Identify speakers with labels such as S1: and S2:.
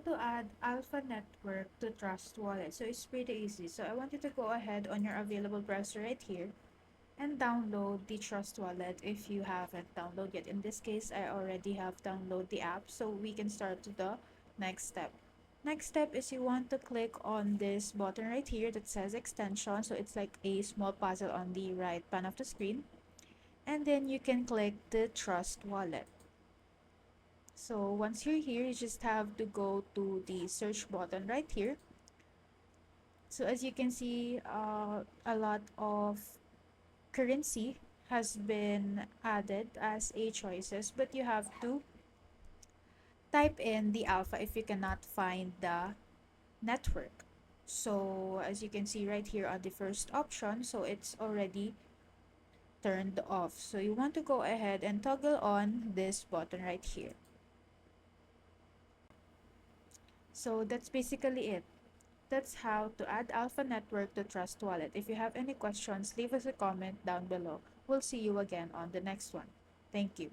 S1: to add Alpha Network to Trust Wallet. So it's pretty easy. So I want you to go ahead on your available browser right here and download the Trust Wallet if you haven't downloaded yet. In this case, I already have downloaded the app, so we can start to the next step. Next step is you want to click on this button right here that says extension. So it's like a small puzzle on the right pan of the screen. And then you can click the Trust Wallet. So once you're here, you just have to go to the search button right here. So as you can see, a lot of currency has been added as a choices, but you have to type in the alpha if you cannot find the network. So as you can see right here on the first option, so it's already turned off. So you want to go ahead and toggle on this button right here. So that's basically it. That's how to add Alpha Network to Trust Wallet. If you have any questions, leave us a comment down below. We'll see you again on the next one. Thank you.